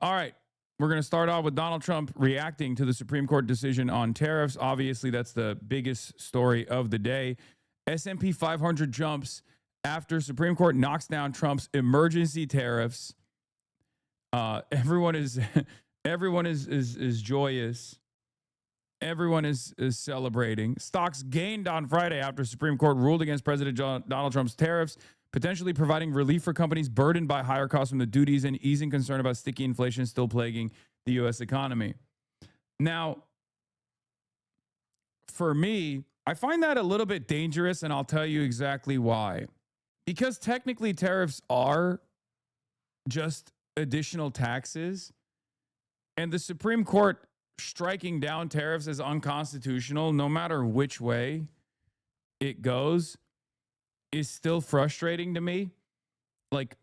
All right. We're going to start off with Donald Trump reacting to the Supreme Court decision on tariffs. Obviously, that's the biggest story of the day. S&P 500 jumps after Supreme Court knocks down Trump's emergency tariffs. Everyone is everyone is joyous. Everyone is celebrating. Stocks gained on Friday after Supreme Court ruled against President Donald Trump's tariffs, potentially providing relief for companies burdened by higher costs from the duties and easing concern about sticky inflation still plaguing the U.S. economy. Now, for me, I find that a little bit dangerous, and I'll tell you exactly why. Because technically tariffs are just additional taxes, and the Supreme Court striking down tariffs as unconstitutional, no matter which way it goes, is still frustrating to me. Like,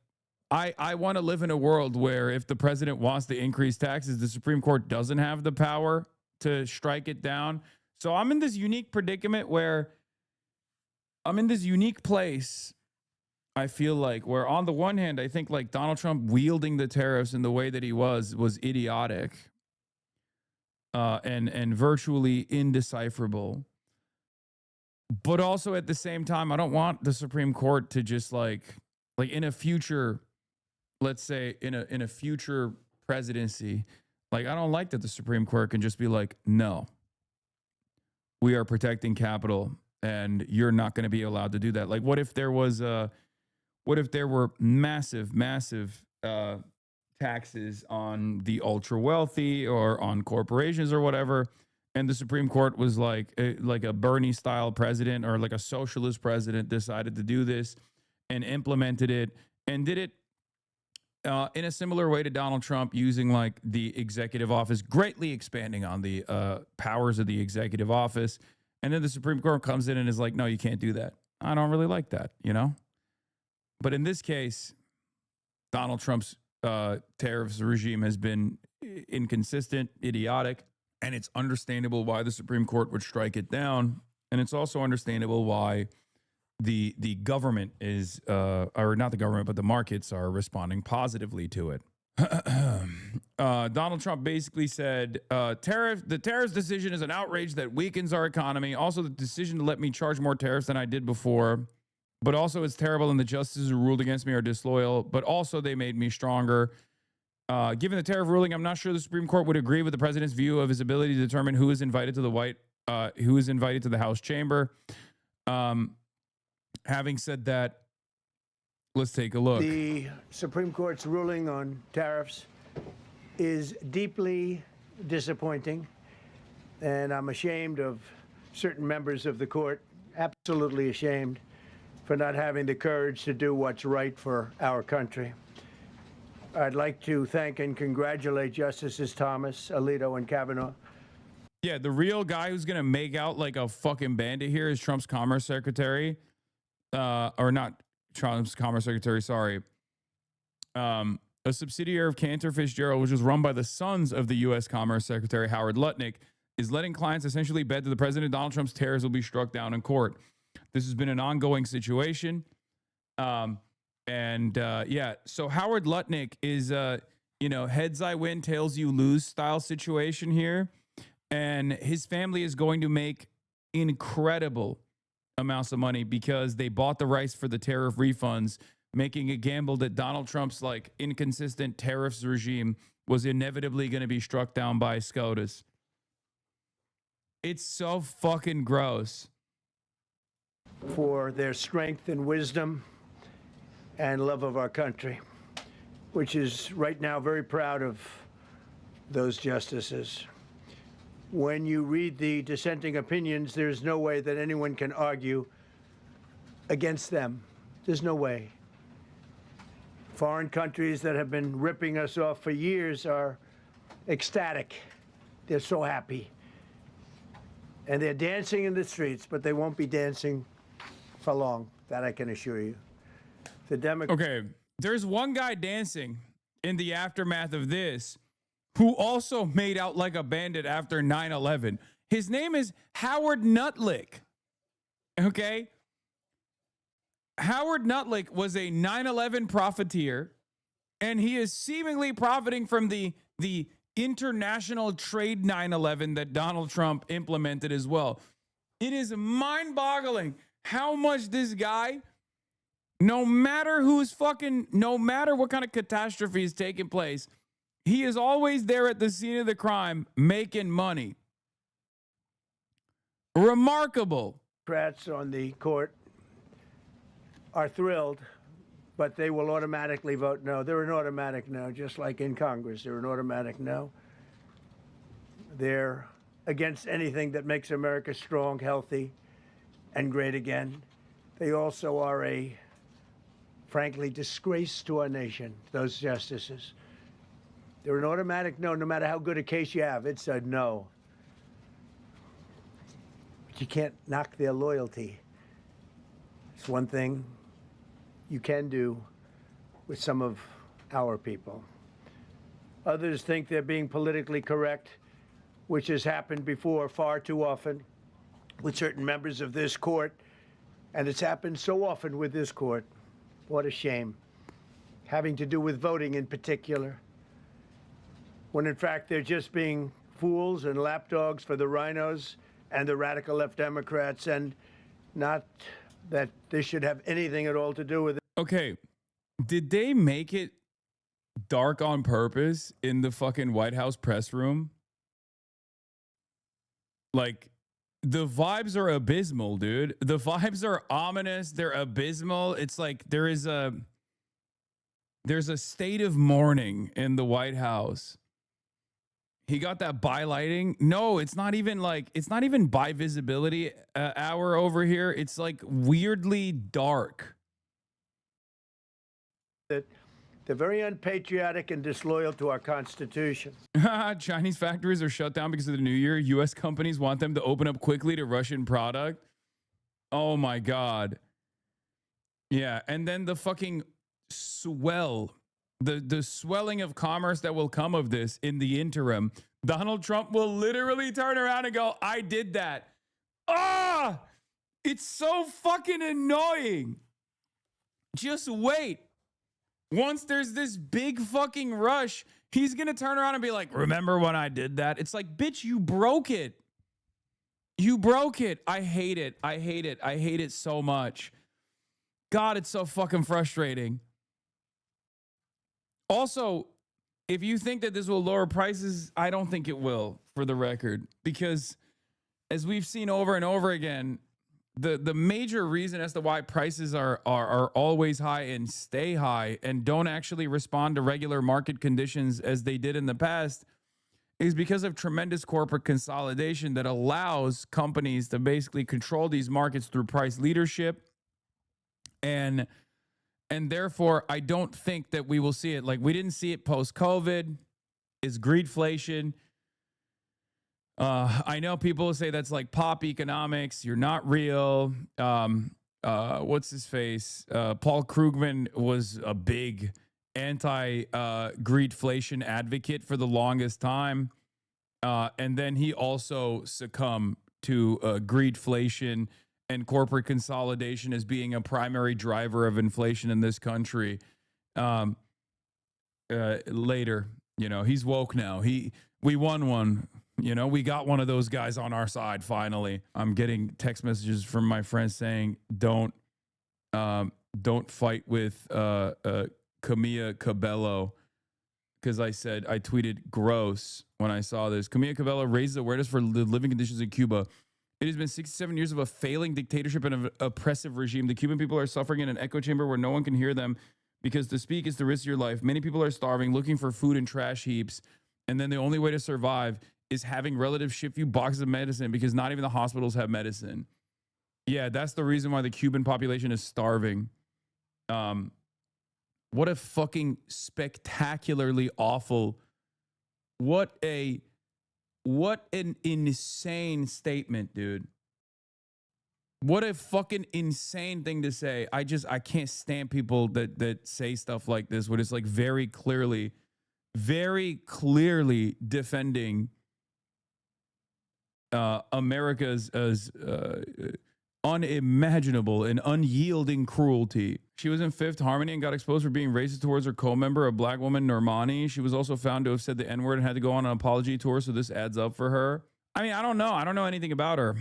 I want to live in a world where if the president wants to increase taxes, the Supreme Court doesn't have the power to strike it down. So I'm in this unique predicament where I'm in this unique place, I feel like, where on the one hand, I think like Donald Trump wielding the tariffs in the way that he was idiotic. And virtually indecipherable. But also at the same time, I don't want the Supreme Court to just like in a future, let's say in a future presidency, like I don't like that the Supreme Court can just be like, no, we are protecting capital and you're not going to be allowed to do that. Like what if there were massive taxes on the ultra wealthy or on corporations or whatever, and the Supreme Court was like a Bernie style president or like a socialist president decided to do this and implemented it and did it in a similar way to Donald Trump, using like the executive office, greatly expanding on the powers of the executive office. And then the Supreme Court comes in and is like, no, you can't do that. I don't really like that, you know? But in this case, Donald Trump's tariffs regime has been inconsistent, idiotic, and it's understandable why the Supreme Court would strike it down. And it's also understandable why the government is, or not the government, but the markets are responding positively to it. Donald Trump basically said, the tariffs decision is an outrage that weakens our economy. Also, the decision to let me charge more tariffs than I did before. But also it's terrible and the justices who ruled against me are disloyal, but also they made me stronger. Given the tariff ruling, I'm not sure the Supreme Court would agree with the president's view of his ability to determine who is invited to the House chamber. Having said that, let's take a look. The Supreme Court's ruling on tariffs is deeply disappointing, and I'm ashamed of certain members of the court, absolutely ashamed, for not having the courage to do what's right for our country. I'd like to thank and congratulate Justices Thomas, Alito, and Kavanaugh. Yeah, the real guy who's going to make out like a fucking bandit here is Trump's Commerce Secretary. Or not Trump's Commerce Secretary, sorry. A subsidiary of Cantor Fitzgerald, which was run by the sons of the U.S. Commerce Secretary Howard Lutnick, is letting clients essentially bet that the President Donald Trump's tariffs will be struck down in court. This has been an ongoing situation. Yeah, so Howard Lutnick is, heads I win, tails you lose style situation here. And his family is going to make incredible amounts of money because they bought the rights for the tariff refunds, making a gamble that Donald Trump's like inconsistent tariffs regime was inevitably going to be struck down by SCOTUS. It's so fucking gross. For their strength and wisdom and love of our country, which is right now very proud of those justices. When you read the dissenting opinions, there's no way that anyone can argue against them. There's no way. Foreign countries that have been ripping us off for years are ecstatic. They're so happy. And they're dancing in the streets, but they won't be dancing for long. That I can assure you. The Democrats. Okay, there's one guy dancing in the aftermath of this who also made out like a bandit after 9/11. His name is Howard Nutlick. Okay? Howard Nutlick was a 9/11 profiteer And he is seemingly profiting from the international trade 9/11 that Donald Trump implemented as well. It is mind-boggling how much this guy, no matter what kind of catastrophe is taking place, he is always there at the scene of the crime making money. Remarkable. Democrats on the court are thrilled, but they will automatically vote no. They're an automatic no, just like in Congress. They're an automatic no. They're against anything that makes America strong, healthy, and great again. They also are a, frankly, disgrace to our nation, those justices. They're an automatic no, no matter how good a case you have. It's a no. But you can't knock their loyalty. It's one thing you can do with some of our people. Others think they're being politically correct, which has happened before far too often with certain members of this court, and it's happened so often with this court. What a shame. Having to do with voting in particular, when in fact they're just being fools and lapdogs for the rhinos and the radical left Democrats, and not that this should have anything at all to do with it. Okay, did they make it dark on purpose in the fucking White House press room? Like, the vibes are abysmal, dude. The vibes are ominous. They're abysmal. It's like there's a state of mourning in the White House. He got that by-lighting. No, it's not even by visibility hour over here. It's like weirdly dark. That they're very unpatriotic and disloyal to our Constitution. Chinese factories are shut down because of the new year. U.S. companies want them to open up quickly to Russian product. Oh my God. Yeah, and then the fucking swell. The swelling of commerce that will come of this in the interim. Donald Trump will literally turn around and go, I did that. Ah! It's so fucking annoying. Just wait. Once there's this big fucking rush, he's going to turn around and be like, remember when I did that? It's like, bitch, you broke it. You broke it. I hate it. I hate it. I hate it so much. God, it's so fucking frustrating. Also, if you think that this will lower prices, I don't think it will, for the record, because as we've seen over and over again, the major reason as to why prices are always high and stay high and don't actually respond to regular market conditions as they did in the past is because of tremendous corporate consolidation that allows companies to basically control these markets through price leadership. And therefore, I don't think that we will see it. Like, we didn't see it post-COVID. It's greedflation. I know people say that's like pop economics. You're not real. What's his face? Paul Krugman was a big anti-greedflation advocate for the longest time. And then he also succumbed to greedflation and corporate consolidation as being a primary driver of inflation in this country. Later, you know, he's woke now. We won one. You know, we got one of those guys on our side finally. I'm getting text messages from my friends saying, don't fight with Camila Cabello, because I tweeted gross when I saw this. Camila Cabello raises awareness for the living conditions in Cuba. It has been 67 years of a failing dictatorship and an oppressive regime. The Cuban people are suffering in an echo chamber where no one can hear them because to speak is to risk your life. Many people are starving, looking for food in trash heaps. And then the only way to survive is having relatives ship you boxes of medicine because not even the hospitals have medicine. Yeah, that's the reason why the Cuban population is starving. What a fucking spectacularly awful, what an insane statement, dude. What a fucking insane thing to say. I can't stand people that say stuff like this, when it's like very clearly defending America's unimaginable and unyielding cruelty. She was in Fifth Harmony and got exposed for being racist towards her co-member, a black woman, Normani. She was also found to have said the N-word and had to go on an apology tour, so this adds up for her. I mean, I don't know. I don't know anything about her.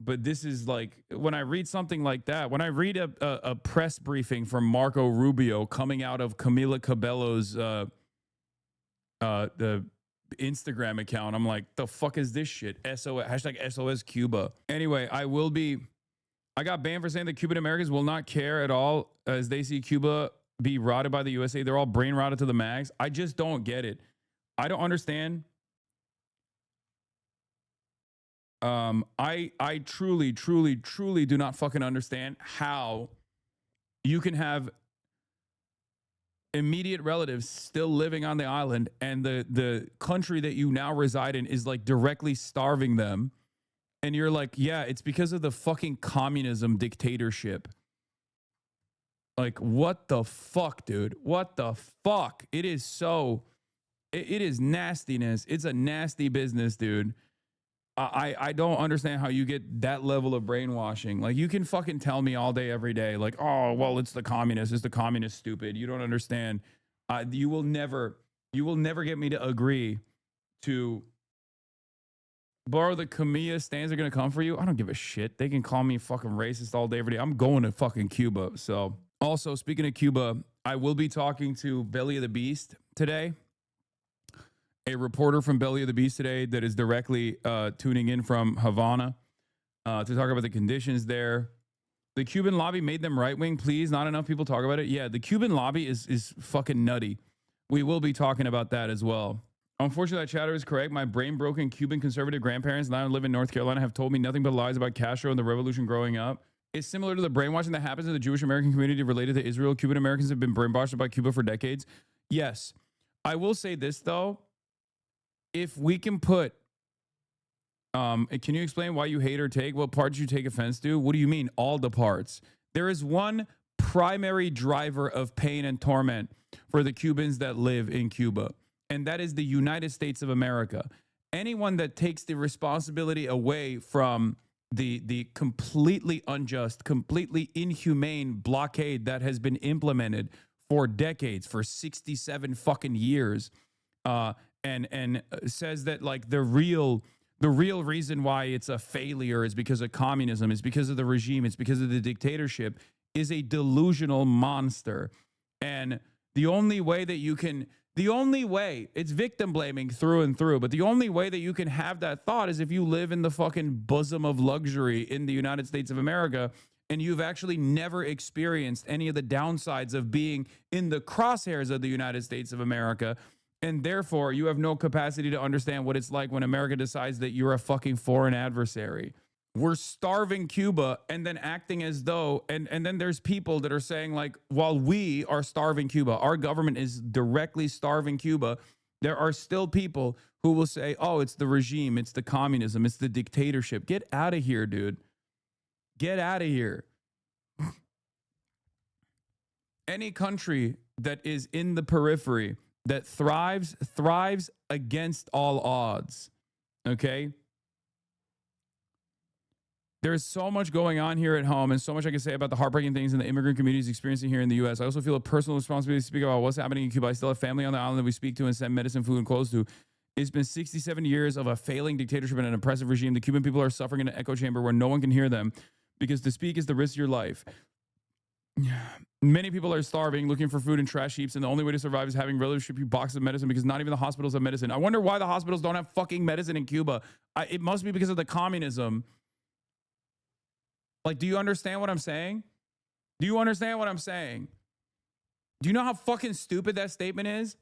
But this is like, when I read something like that, when I read a press briefing from Marco Rubio coming out of Camila Cabello's the Instagram account, I'm like, the fuck is this shit? #SOS Cuba. Anyway, I got banned for saying that Cuban Americans will not care at all as they see Cuba be rotted by the USA. They're all brain rotted to the max. I just don't get it. I don't understand. I truly do not fucking understand how you can have immediate relatives still living on the island and the country that you now reside in is like directly starving them. And you're like, yeah, it's because of the fucking communism dictatorship. Like, what the fuck, dude? What the fuck? It is so, it is nastiness. It's a nasty business, dude. I don't understand how you get that level of brainwashing. Like, you can fucking tell me all day, every day, like, oh, well, it's the communists. It's the communist stupid. You don't understand. You will never get me to agree to borrow the Camilla stands are going to come for you. I don't give a shit. They can call me fucking racist all day, every day. I'm going to fucking Cuba. So also, speaking of Cuba, I will be talking to Belly of the Beast today. A reporter from Belly of the Beast today that is directly tuning in from Havana to talk about the conditions there. The Cuban lobby made them right wing. Please, not enough people talk about it. Yeah, the Cuban lobby is fucking nutty. We will be talking about that as well. Unfortunately, that chatter is correct. My brain-broken Cuban conservative grandparents now live in North Carolina have told me nothing but lies about Castro and the revolution growing up. It's similar to the brainwashing that happens in the Jewish American community related to Israel. Cuban Americans have been brainwashed by Cuba for decades. Yes. I will say this, though. If we can put, can you explain why you hate or take? What parts you take offense to? What do you mean? All the parts. There is one primary driver of pain and torment for the Cubans that live in Cuba, and that is the United States of America. Anyone that takes the responsibility away from the completely unjust, completely inhumane blockade that has been implemented for decades, for 67 fucking years, and says that like the real reason why it's a failure is because of communism, is because of the regime, it's because of the dictatorship, is a delusional monster. And the only way, it's victim blaming through and through, but the only way that you can have that thought is if you live in the fucking bosom of luxury in the United States of America and you've actually never experienced any of the downsides of being in the crosshairs of the United States of America. And therefore, you have no capacity to understand what it's like when America decides that you're a fucking foreign adversary. We're starving Cuba and then acting as though, and then there's people that are saying like, while we are starving Cuba, our government is directly starving Cuba, there are still people who will say, oh, it's the regime, it's the communism, it's the dictatorship. Get out of here, dude. Get out of here. Any country that is in the periphery that thrives against all odds. Okay? There's so much going on here at home and so much I can say about the heartbreaking things in the immigrant community is experiencing here in the U.S. I also feel a personal responsibility to speak about what's happening in Cuba. I still have family on the island that we speak to and send medicine, food, and clothes to. It's been 67 years of a failing dictatorship and an oppressive regime. The Cuban people are suffering in an echo chamber where no one can hear them because to speak is the risk of your life. Many people are starving, looking for food in trash heaps, and the only way to survive is having relatives ship you boxes of medicine because not even the hospitals have medicine. I wonder why the hospitals don't have fucking medicine in Cuba. It must be because of the communism. Like, do you understand what I'm saying? Do you understand what I'm saying? Do you know how fucking stupid that statement is?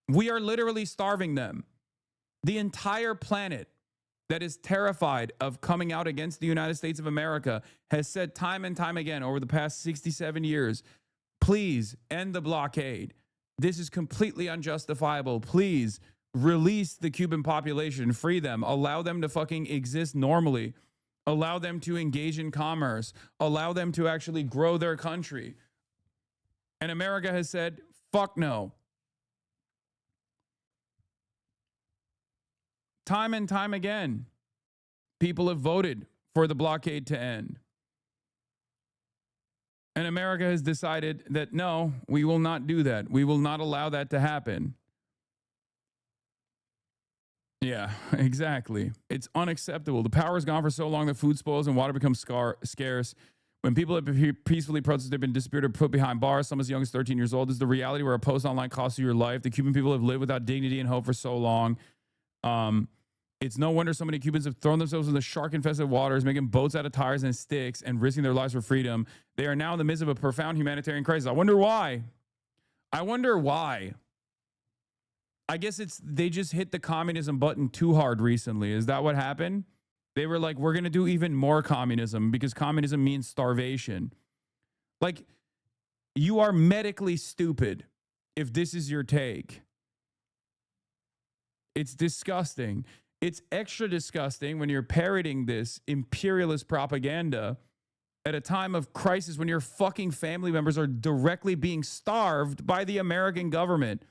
We are literally starving them. The entire planet that is terrified of coming out against the United States of America has said time and time again over the past 67 years, please end the blockade. This is completely unjustifiable. Please release the Cuban population, free them, allow them to fucking exist normally, allow them to engage in commerce, allow them to actually grow their country. And America has said, fuck no. Time and time again, people have voted for the blockade to end. And America has decided that, no, we will not do that. We will not allow that to happen. Yeah, exactly. It's unacceptable. The power is gone for so long that food spoils and water becomes scarce. When people have peacefully protested, they've been disappeared or put behind bars, some as young as 13 years old. This is the reality where a post online costs you your life. The Cuban people have lived without dignity and hope for so long. It's no wonder so many Cubans have thrown themselves in the shark-infested waters, making boats out of tires and sticks and risking their lives for freedom. They are now in the midst of a profound humanitarian crisis. I wonder why. I wonder why. I guess they just hit the communism button too hard recently. Is that what happened? They were like, we're going to do even more communism because communism means starvation. Like, you are medically stupid if this is your take. It's disgusting. It's extra disgusting when you're parroting this imperialist propaganda at a time of crisis when your fucking family members are directly being starved by the American government.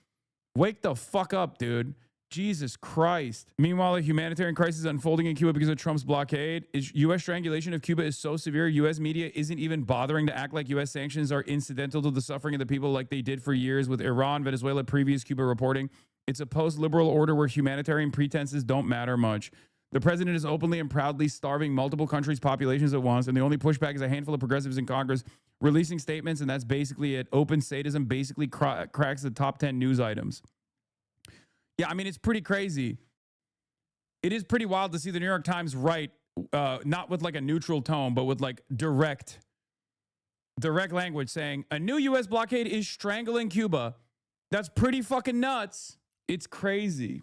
Wake the fuck up, dude. Jesus Christ. Meanwhile, a humanitarian crisis is unfolding in Cuba because of Trump's blockade. U.S. strangulation of Cuba is so severe, U.S. media isn't even bothering to act like U.S. sanctions are incidental to the suffering of the people like they did for years with Iran, Venezuela, previous Cuba reporting. It's a post-liberal order where humanitarian pretenses don't matter much. The president is openly and proudly starving multiple countries' populations at once, and the only pushback is a handful of progressives in Congress releasing statements, and that's basically it. Open sadism basically cracks the top 10 news items. Yeah, I mean, it's pretty crazy. It is pretty wild to see the New York Times write, not with like a neutral tone, but with like direct language saying, a new U.S. blockade is strangling Cuba. That's pretty fucking nuts. It's crazy.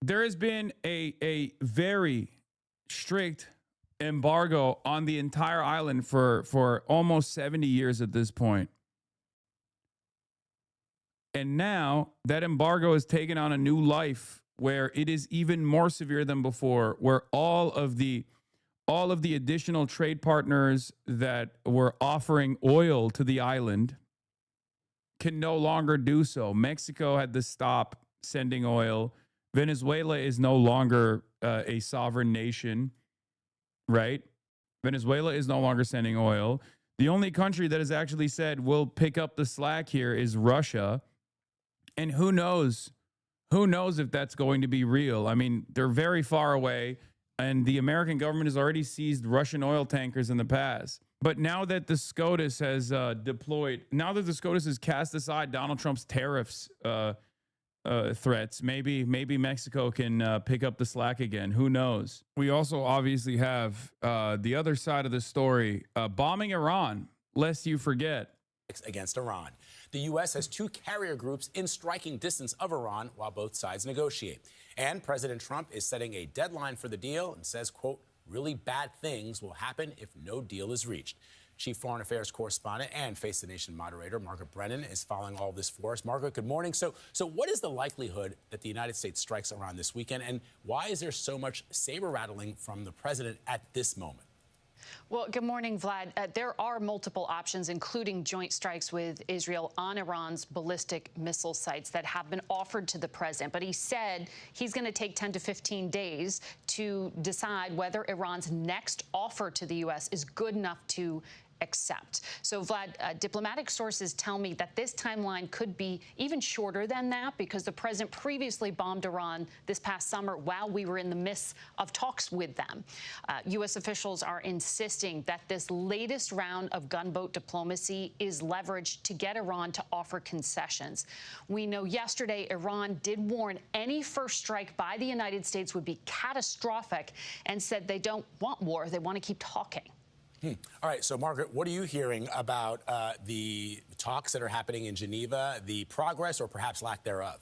There has been a very strict embargo on the entire island for almost 70 years at this point. And now that embargo has taken on a new life where it is even more severe than before, where all of the additional trade partners that were offering oil to the island can no longer do so. Mexico had to stop sending oil. Venezuela is no longer a sovereign nation, right? Venezuela is no longer sending oil. The only country that has actually said we'll pick up the slack here is Russia. And who knows if that's going to be real. I mean, they're very far away, and the American government has already seized Russian oil tankers in the past. But now that the SCOTUS has now that the SCOTUS has cast aside Donald Trump's tariffs threats, maybe Mexico can pick up the slack again. Who knows? We also obviously have the other side of the story, bombing Iran, lest you forget. Against Iran. The U.S. has two carrier groups in striking distance of Iran while both sides negotiate. And President Trump is setting a deadline for the deal and says, quote, really bad things will happen if no deal is reached. Chief Foreign Affairs correspondent and Face the Nation moderator Margaret Brennan is following all this for us. Margaret, good morning. So what is the likelihood that the United States strikes Iran this weekend, and why is there so much saber rattling from the president at this moment? Well, good morning, Vlad. There are multiple options, including joint strikes with Israel on Iran's ballistic missile sites that have been offered to the president. But he said he's going to take 10 to 15 days to decide whether Iran's next offer to the U.S. is good enough to accept. So, Vlad, diplomatic sources tell me that this timeline could be even shorter than that because the president previously bombed Iran this past summer while we were in the midst of talks with them. U.S. officials are insisting that this latest round of gunboat diplomacy is leveraged to get Iran to offer concessions. We know yesterday Iran did warn any first strike by the United States would be catastrophic and said they don't want war. They want to keep talking. All right. So, Margaret, what are you hearing about the talks that are happening in Geneva, the progress or perhaps lack thereof?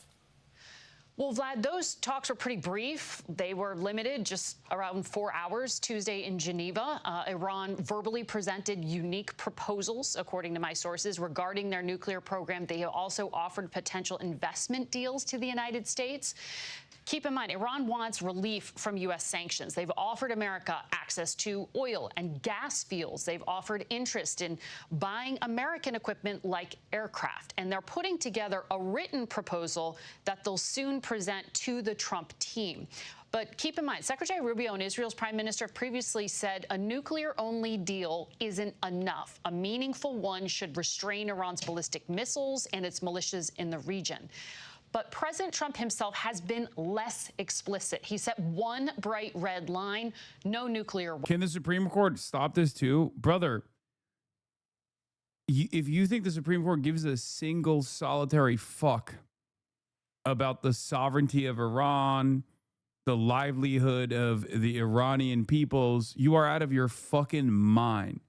Well, Vlad, those talks were pretty brief. They were limited, just around 4 hours Tuesday in Geneva. Iran verbally presented unique proposals, according to my sources, regarding their nuclear program. They also offered potential investment deals to the United States. Keep in mind, Iran wants relief from U.S. sanctions. They've offered America access to oil and gas fields. They've offered interest in buying American equipment like aircraft. And they're putting together a written proposal that they'll soon present to the Trump team. But keep in mind, Secretary Rubio and Israel's prime minister previously said a nuclear-only deal isn't enough. A meaningful one should restrain Iran's ballistic missiles and its militias in the region. But President Trump himself has been less explicit. He set one bright red line: no nuclear. Can the Supreme Court stop this too? Brother, if you think the Supreme Court gives a single solitary fuck about the sovereignty of Iran, the livelihood of the Iranian peoples, you are out of your fucking mind.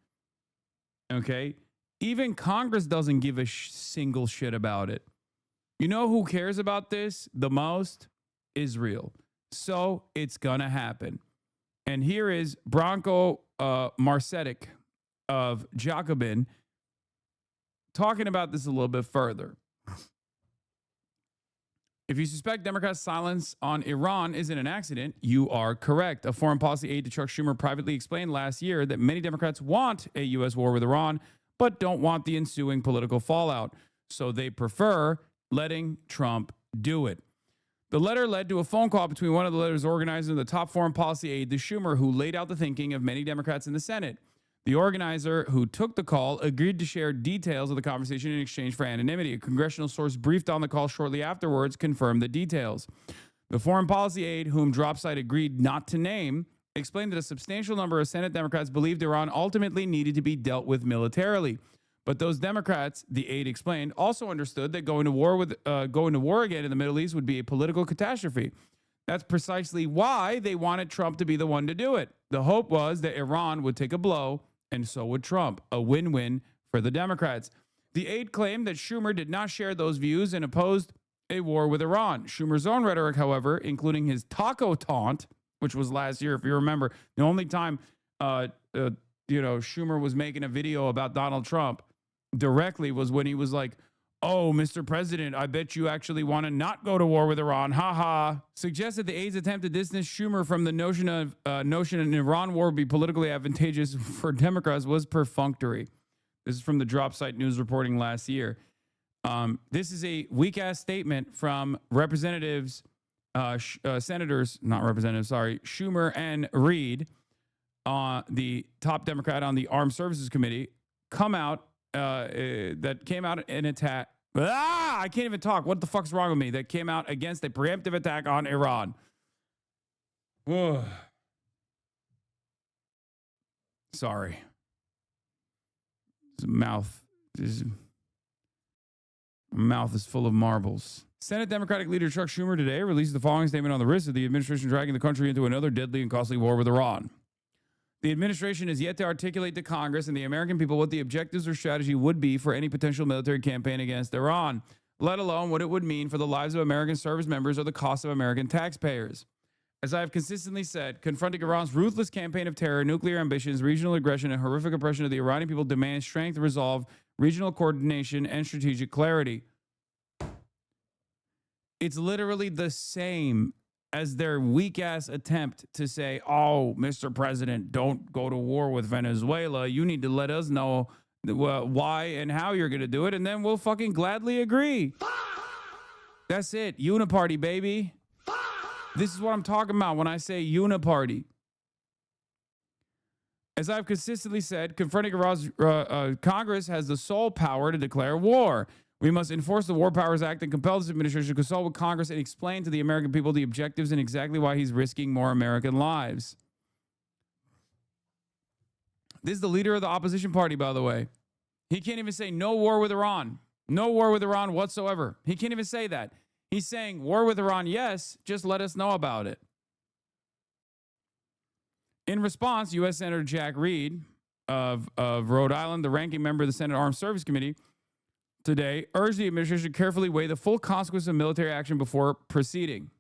Okay? Even Congress doesn't give a single shit about it. You know who cares about this the most? Israel. So it's gonna happen. And here is Branko Marcetic of Jacobin talking about this a little bit further. If you suspect Democrats' silence on Iran isn't an accident, you are correct. A foreign policy aide to Chuck Schumer privately explained last year that many Democrats want a U.S. war with Iran, but don't want the ensuing political fallout. So they prefer letting Trump do it. The letter led to a phone call between one of the letter's organizers and the top foreign policy aide to Schumer, who laid out the thinking of many Democrats in the Senate. The organizer who took the call agreed to share details of the conversation in exchange for anonymity. A congressional source briefed on the call shortly afterwards confirmed the details. The foreign policy aide, whom Dropsite agreed not to name, explained that a substantial number of Senate Democrats believed Iran ultimately needed to be dealt with militarily. But those Democrats, the aide explained, also understood that going to war again in the Middle East would be a political catastrophe. That's precisely why they wanted Trump to be the one to do it. The hope was that Iran would take a blow, and so would Trump. A win-win for the Democrats. The aide claimed that Schumer did not share those views and opposed a war with Iran. Schumer's own rhetoric, however, including his taco taunt, which was last year, if you remember, the only time Schumer was making a video about Donald Trump directly was when he was like, "Oh, Mr. President, I bet you actually want to not go to war with Iran. Ha ha." Suggested the aide's attempt to distance Schumer from the notion an Iran war would be politically advantageous for Democrats was perfunctory. This is from the Dropsite News reporting last year. This is a weak-ass statement from Schumer and Reid, the top Democrat on the Armed Services Committee, that came out in attack. I can't even talk. What the fuck's wrong with me? That came out against a preemptive attack on Iran. Sorry. His mouth is full of marbles. Senate Democratic leader Chuck Schumer today released the following statement on the risk of the administration dragging the country into another deadly and costly war with Iran. The administration has yet to articulate to Congress and the American people what the objectives or strategy would be for any potential military campaign against Iran, let alone what it would mean for the lives of American service members or the cost of American taxpayers. As I have consistently said, confronting Iran's ruthless campaign of terror, nuclear ambitions, regional aggression, and horrific oppression of the Iranian people demands strength, resolve, regional coordination, and strategic clarity. It's literally the same as their weak-ass attempt to say, "Oh, Mr. President, don't go to war with Venezuela. You need to let us know why and how you're going to do it, and then we'll fucking gladly agree." That's it. Uniparty, baby. This is what I'm talking about when I say uniparty. As I've consistently said, confronting Iran's Congress has the sole power to declare war. We must enforce the War Powers Act and compel this administration to consult with Congress and explain to the American people the objectives and exactly why he's risking more American lives. This is the leader of the opposition party, by the way. He can't even say no war with Iran. No war with Iran whatsoever. He can't even say that. He's saying war with Iran, yes, just let us know about it. In response, U.S. Senator Jack Reed of Rhode Island, the ranking member of the Senate Armed Services Committee, today urged the administration to carefully weigh the full consequences of military action before proceeding.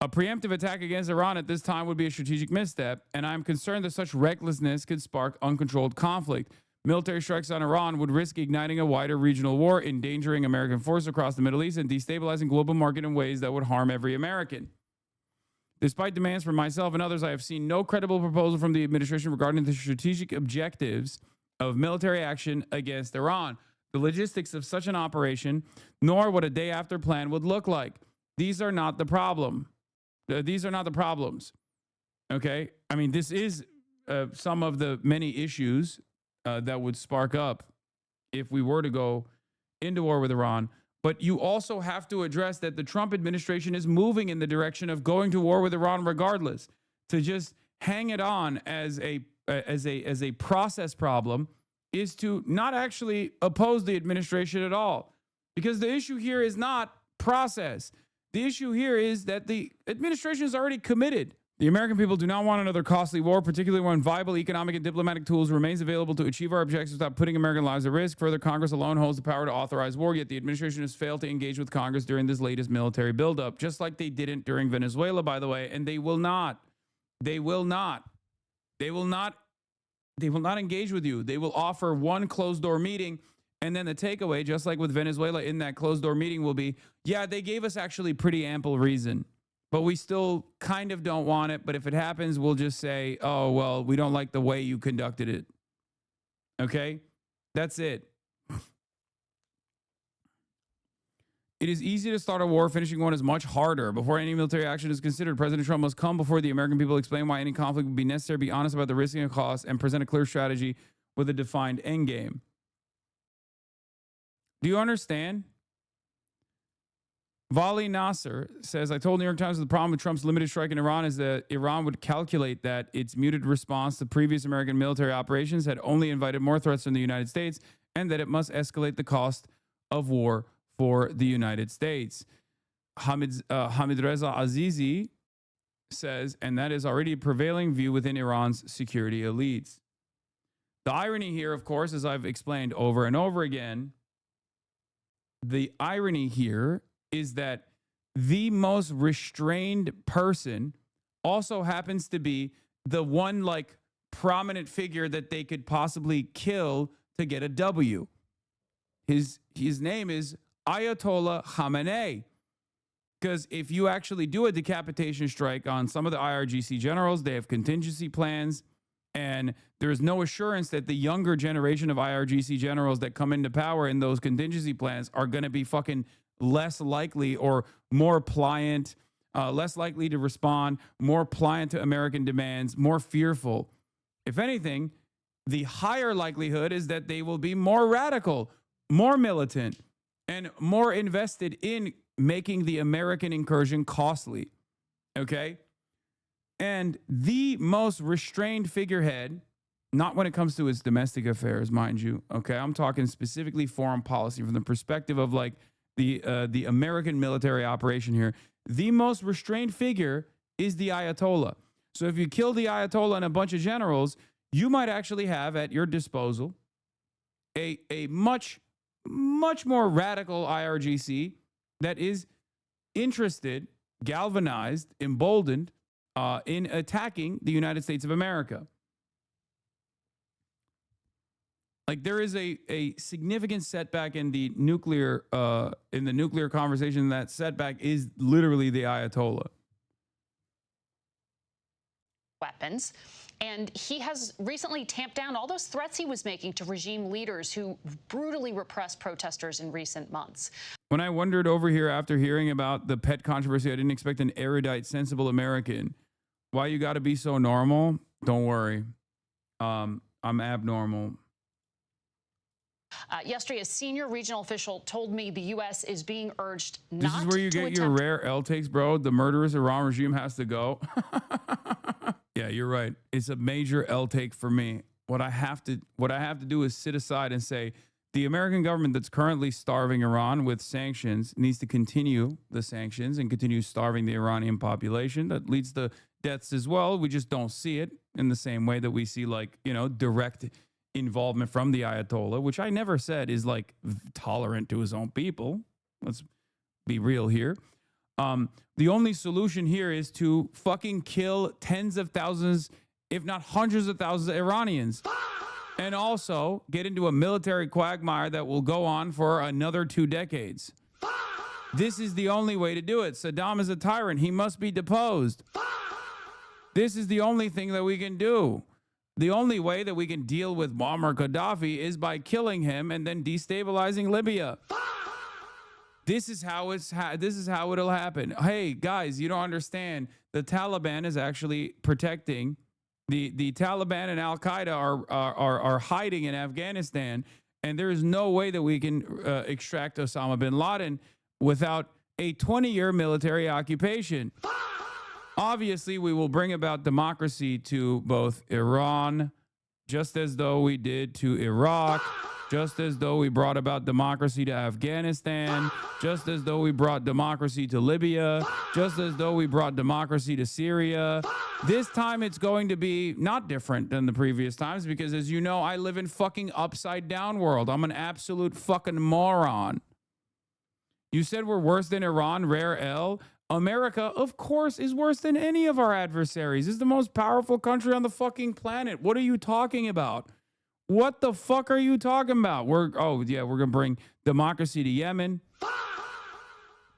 A preemptive attack against Iran at this time would be a strategic misstep, and I'm concerned that such recklessness could spark uncontrolled conflict. Military strikes on Iran would risk igniting a wider regional war, endangering American forces across the Middle East, and destabilizing global market in ways that would harm every American. Despite demands from myself and others, I have seen no credible proposal from the administration regarding the strategic objectives of military action against Iran, the logistics of such an operation, nor what a day-after plan would look like. These are not the problem. These are not the problems. Okay? I mean, this is some of the many issues that would spark up if we were to go into war with Iran. But you also have to address that the Trump administration is moving in the direction of going to war with Iran regardless. To just hang it on as a process problem is to not actually oppose the administration at all. Because the issue here is not process. The issue here is that the administration is already committed. The American people do not want another costly war, particularly when viable economic and diplomatic tools remains available to achieve our objectives without putting American lives at risk. Further, Congress alone holds the power to authorize war, yet the administration has failed to engage with Congress during this latest military buildup, just like they didn't during Venezuela, by the way, and they will not. They will not. They will not. They will not engage with you. They will offer one closed-door meeting, and then the takeaway, just like with Venezuela in that closed-door meeting, will be, yeah, they gave us actually pretty ample reason, but we still kind of don't want it. But if it happens, we'll just say, oh, well, we don't like the way you conducted it. Okay? That's it. It is easy to start a war. Finishing one is much harder. Before any military action is considered, President Trump must come before the American people, explain why any conflict would be necessary, be honest about the risks and costs, and present a clear strategy with a defined end game. Do you understand? Vali Nasser says, I told New York Times the problem with Trump's limited strike in Iran is that Iran would calculate that its muted response to previous American military operations had only invited more threats from the United States, and that it must escalate the cost of war for the United States. Hamid Reza Azizi says, and that is already a prevailing view within Iran's security elites. The irony here, of course, as I've explained over and over again, the irony here is that the most restrained person also happens to be the one like prominent figure that they could possibly kill to get a W. His name is Ayatollah Khamenei. Because if you actually do a decapitation strike on some of the IRGC generals, they have contingency plans, and there's no assurance that the younger generation of IRGC generals that come into power in those contingency plans are going to be fucking less likely or more pliant, less likely to respond, more pliant to American demands, more fearful. If anything, the higher likelihood is that they will be more radical, more militant, and more invested in making the American incursion costly. Okay? And the most restrained figurehead, not when it comes to his domestic affairs, mind you. Okay? I'm talking specifically foreign policy from the perspective of like the American military operation here. The most restrained figure is the Ayatollah. So if you kill the Ayatollah and a bunch of generals, you might actually have at your disposal a much more radical IRGC that is interested, galvanized, emboldened in attacking the United States of America. Like there is a significant setback in the nuclear conversation. That setback is literally the Ayatollah. Weapons. And he has recently tamped down all those threats he was making to regime leaders who brutally repressed protesters in recent months. When I wondered over here after hearing about the pet controversy, I didn't expect an erudite, sensible American. Why you got to be so normal? Don't worry. I'm abnormal. Yesterday, a senior regional official told me the U.S. is being urged not to This is where you get your rare L takes, bro. The murderous Iran regime has to go. Yeah, you're right. It's a major L take for me. What I have to do is sit aside and say, the American government that's currently starving Iran with sanctions needs to continue the sanctions and continue starving the Iranian population. That leads to deaths as well. We just don't see it in the same way that we see, like, you know, direct involvement from the Ayatollah, which I never said is like tolerant to his own people. Let's be real here. The only solution here is to fucking kill tens of thousands, if not hundreds of thousands of Iranians. And also get into a military quagmire that will go on for another 2 decades. This is the only way to do it. Saddam is a tyrant. He must be deposed. This is the only thing that we can do. The only way that we can deal with Muammar Gaddafi is by killing him and then destabilizing Libya. This is how it'll happen. Hey guys, you don't understand. The Taliban is actually protecting the Taliban and Al Qaeda are hiding in Afghanistan, and there is no way that we can extract Osama bin Laden without a 20-year military occupation. Obviously, we will bring about democracy to both Iran, just as though we did to Iraq, just as though we brought about democracy to Afghanistan, just as though we brought democracy to Libya, just as though we brought democracy to Syria. This time it's going to be not different than the previous times because, as you know, I live in fucking upside down world. I'm an absolute fucking moron. You said we're worse than Iran, rare L. America, of course, is worse than any of our adversaries. This is the most powerful country on the fucking planet. What are you talking about? What the fuck are you talking about? We're going to bring democracy to Yemen.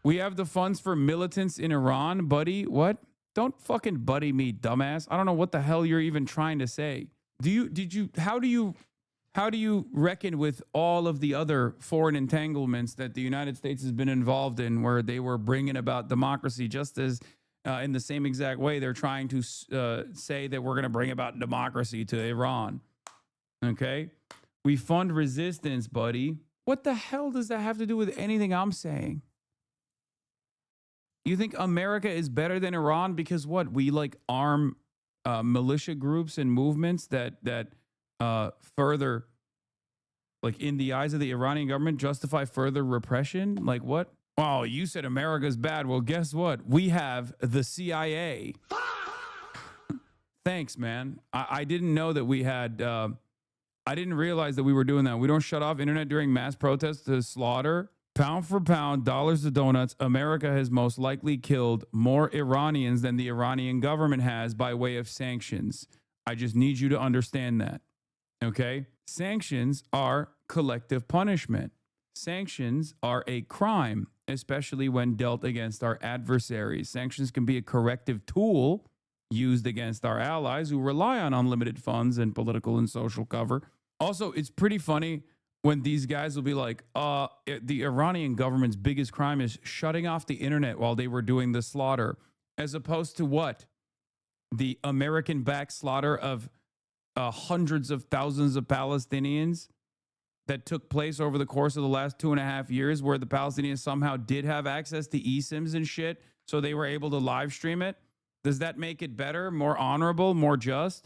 We have the funds for militants in Iran, buddy. What? Don't fucking buddy me, dumbass. I don't know what the hell you're even trying to say. How do you reckon with all of the other foreign entanglements that the United States has been involved in where they were bringing about democracy just as in the same exact way they're trying to say that we're going to bring about democracy to Iran? Okay, we fund resistance, buddy. What the hell does that have to do with anything I'm saying? You think America is better than Iran because what? We like arm militia groups and movements that further, like in the eyes of the Iranian government, justify further repression? Like what? Oh, you said America's bad. Well, guess what? We have the CIA. Thanks, man. I didn't know that we had... I didn't realize that we were doing that. We don't shut off internet during mass protests to slaughter. Pound for pound, dollars to donuts, America has most likely killed more Iranians than the Iranian government has by way of sanctions. I just need you to understand that. Okay? Sanctions are collective punishment. Sanctions are a crime, especially when dealt against our adversaries. Sanctions can be a corrective tool used against our allies who rely on unlimited funds and political and social cover. Also, it's pretty funny when these guys will be like, the Iranian government's biggest crime is shutting off the internet while they were doing the slaughter, as opposed to what? The American-backed slaughter of hundreds of thousands of Palestinians that took place over the course of the last 2.5 years, where the Palestinians somehow did have access to eSIMs and shit, so they were able to live stream it. Does that make it better, more honorable, more just?